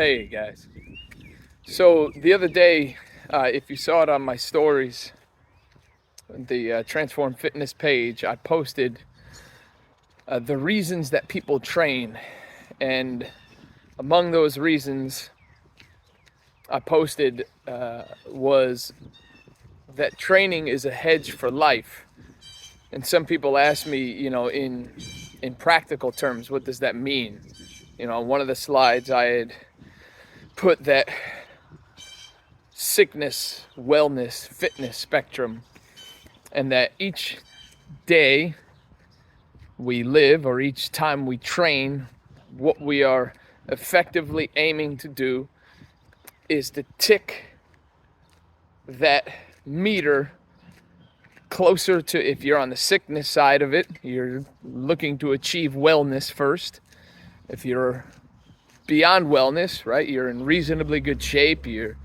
Hey guys. So the other day, if you saw it on my stories, the Transform Fitness page, I posted the reasons that people train. And among those reasons I posted was that training is a hedge for life. And some people ask me, in practical terms, what does that mean? On one of the slides I had put that sickness, wellness, fitness spectrum, and that each day we live or each time we train, what we are effectively aiming to do is to tick that meter closer to, if you're on the sickness side of it, you're looking to achieve wellness first. If you're beyond wellness, right, you're in reasonably good shape, your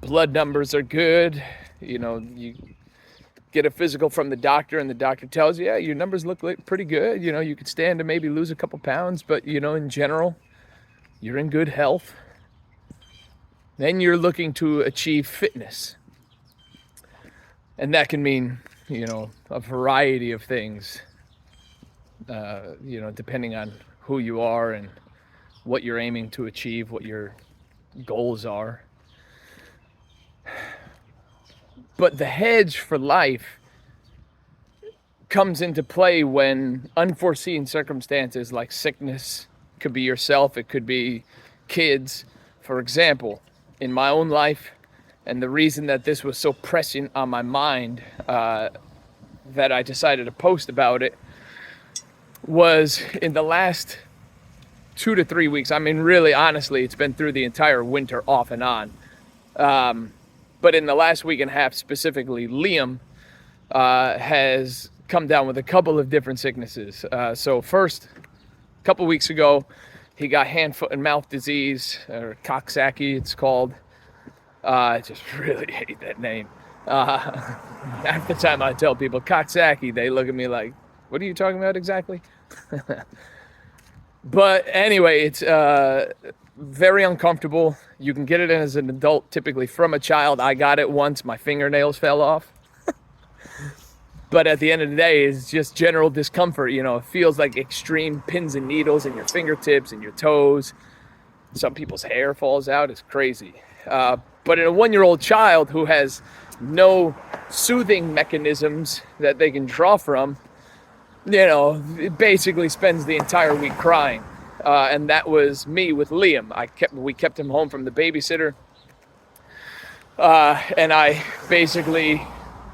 blood numbers are good, you get a physical from the doctor and the doctor tells you, yeah, your numbers look like pretty good, you could stand to maybe lose a couple pounds, but in general, you're in good health. Then you're looking to achieve fitness. And that can mean, a variety of things, depending on who you are and what you're aiming to achieve, what your goals are. But the hedge for life comes into play when unforeseen circumstances like sickness, could be yourself, it could be kids. For example, in my own life, and the reason that this was so pressing on my mind that I decided to post about it was in the last 2 to 3 weeks. I mean, really, honestly, it's been through the entire winter off and on. But in the last week and a half specifically, Liam has come down with a couple of different sicknesses. So first, a couple weeks ago, he got hand, foot, and mouth disease, or Coxsackie it's called. I just really hate that name. Half the time I tell people Coxsackie, they look at me like, what are you talking about exactly? But anyway, it's very uncomfortable. You can get it as an adult, typically from a child. I got it once, my fingernails fell off. But at the end of the day, it's just general discomfort. It feels like extreme pins and needles in your fingertips and your toes. Some people's hair falls out. It's crazy. But in a 1-year-old child who has no soothing mechanisms that they can draw from, it basically spends the entire week crying. And that was me with Liam. We kept him home from the babysitter. And I basically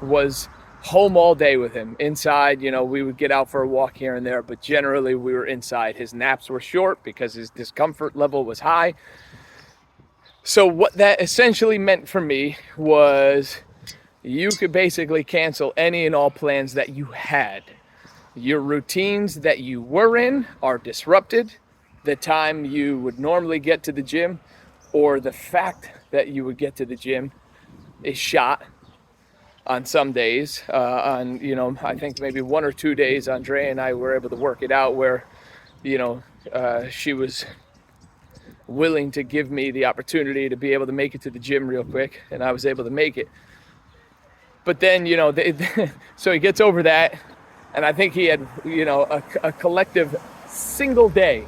was home all day with him. Inside, we would get out for a walk here and there, but generally we were inside. His naps were short because his discomfort level was high. So what that essentially meant for me was you could basically cancel any and all plans that you had. Your routines that you were in are disrupted. The time you would normally get to the gym, or the fact that you would get to the gym, is shot on some days. I think maybe 1 or 2 days, Andrea and I were able to work it out where, she was willing to give me the opportunity to be able to make it to the gym real quick, and I was able to make it. But then, so he gets over that, and I think he had, a collective single day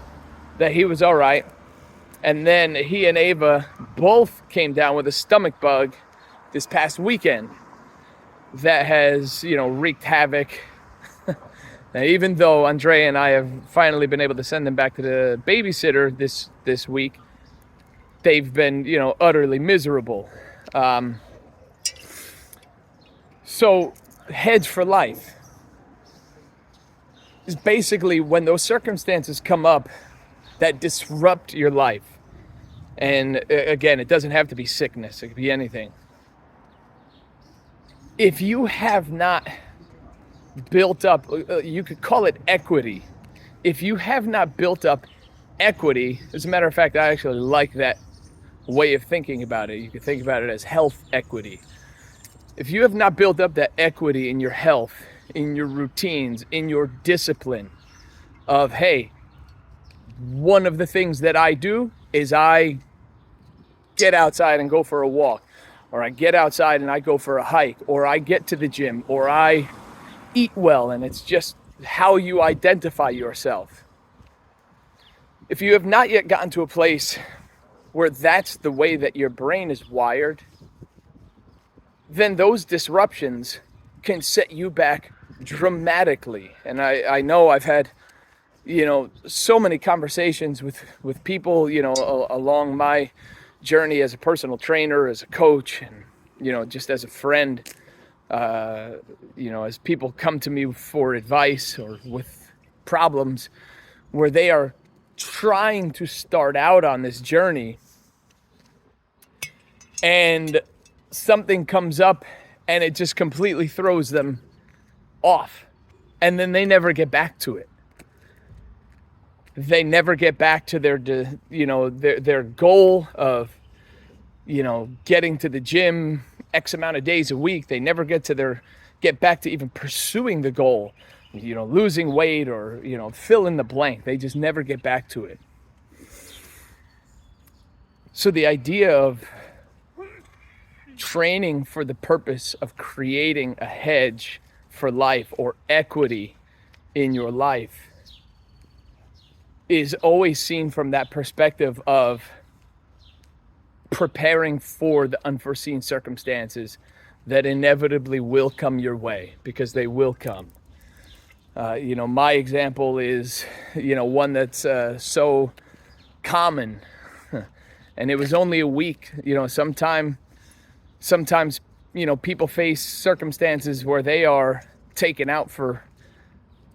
that he was all right. And then he and Ava both came down with a stomach bug this past weekend that has, wreaked havoc. Now, even though Andrea and I have finally been able to send them back to the babysitter this week, they've been, utterly miserable. So, hedge for life is basically when those circumstances come up that disrupt your life. And again, it doesn't have to be sickness, it could be anything. If you have not built up, you could call it equity. If you have not built up equity, as a matter of fact, I actually like that way of thinking about it. You could think about it as health equity. If you have not built up that equity in your health, in your routines, in your discipline of, hey, one of the things that I do is I get outside and go for a walk, or I get outside and I go for a hike, or I get to the gym, or I eat well, and it's just how you identify yourself. If you have not yet gotten to a place where that's the way that your brain is wired, then those disruptions can set you back dramatically. And I know I've had, so many conversations with people, along my journey as a personal trainer, as a coach, and, just as a friend, as people come to me for advice or with problems where they are trying to start out on this journey, and something comes up and it just completely throws them off, and then they never get back to it. They never get back to their goal of, getting to the gym X amount of days a week. They never get back to even pursuing the goal, losing weight, or, fill in the blank. They just never get back to it. So the idea of training for the purpose of creating a hedge for life, or equity in your life, is always seen from that perspective of preparing for the unforeseen circumstances that inevitably will come your way, because they will come. My example is, one that's so common, and it was only a week. Sometimes, people face circumstances where they are taken out for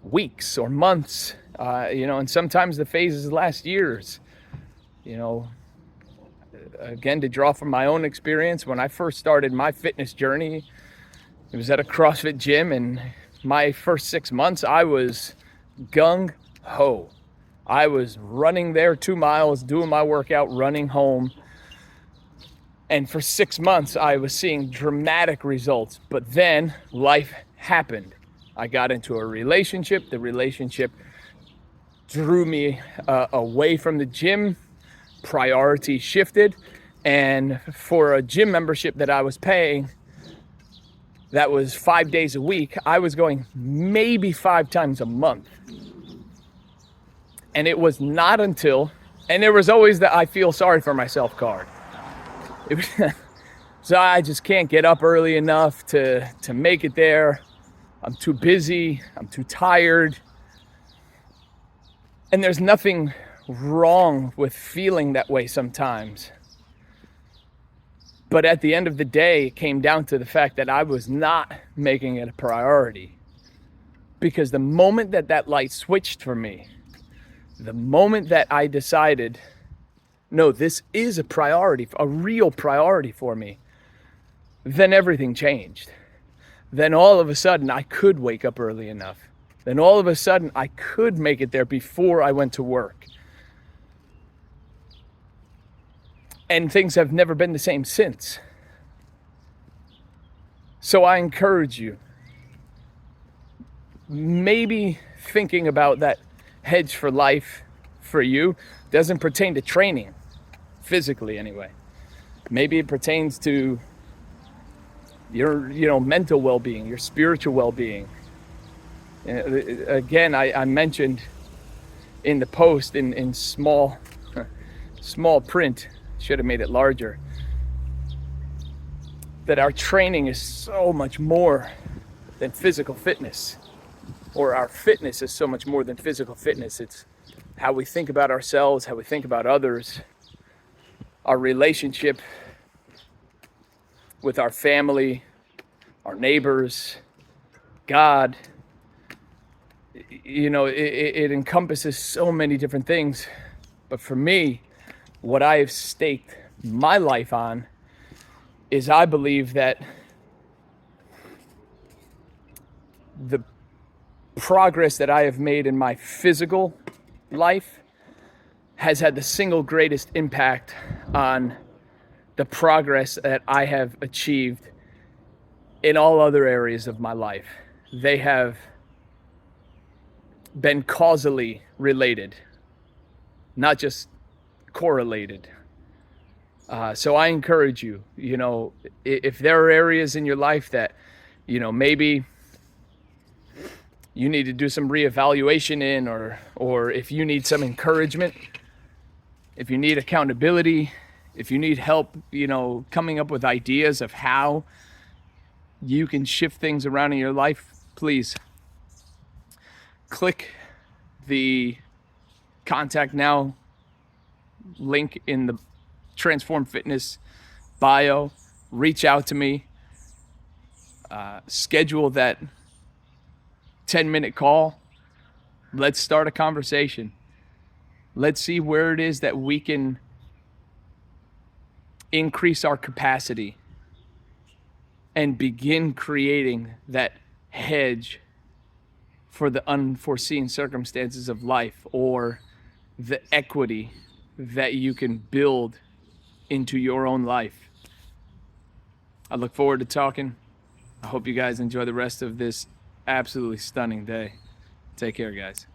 weeks or months, and sometimes the phases last years. Again, to draw from my own experience, when I first started my fitness journey, it was at a CrossFit gym, and my first 6 months, I was gung-ho. I was running there 2 miles, doing my workout, running home. And for 6 months, I was seeing dramatic results. But then life happened. I got into a relationship. The relationship drew me away from the gym. Priority shifted. And for a gym membership that I was paying, that was 5 days a week, I was going maybe 5 times a month. And it was not until, and there was always the I feel sorry for myself card. So I just can't get up early enough to make it there. I'm too busy. I'm too tired. And there's nothing wrong with feeling that way sometimes. But at the end of the day, it came down to the fact that I was not making it a priority. Because the moment that light switched for me, the moment that I decided, no, this is a priority, a real priority for me, then everything changed. Then all of a sudden I could wake up early enough. Then all of a sudden I could make it there before I went to work. And things have never been the same since. So I encourage you, maybe thinking about that hedge for life for you doesn't pertain to training, physically anyway. Maybe it pertains to your mental well-being, your spiritual well-being. Again, I mentioned in the post in small print, should have made it larger, that our training is so much more than physical fitness, or our fitness is so much more than physical fitness. It's how we think about ourselves, how we think about others, our relationship with our family, our neighbors, God. It encompasses so many different things. But for me, what I have staked my life on is I believe that the progress that I have made in my physical life has had the single greatest impact on the progress that I have achieved in all other areas of my life. They have been causally related, not just correlated. So I encourage you, if there are areas in your life that, maybe you need to do some reevaluation in, or if you need some encouragement, if you need accountability, if you need help, coming up with ideas of how you can shift things around in your life, please click the contact now link in the Transform Fitness bio. Reach out to me. Schedule that 10-minute call. Let's start a conversation. Let's see where it is that we can increase our capacity and begin creating that hedge for the unforeseen circumstances of life, or the equity that you can build into your own life. I look forward to talking. I hope you guys enjoy the rest of this absolutely stunning day. Take care, guys.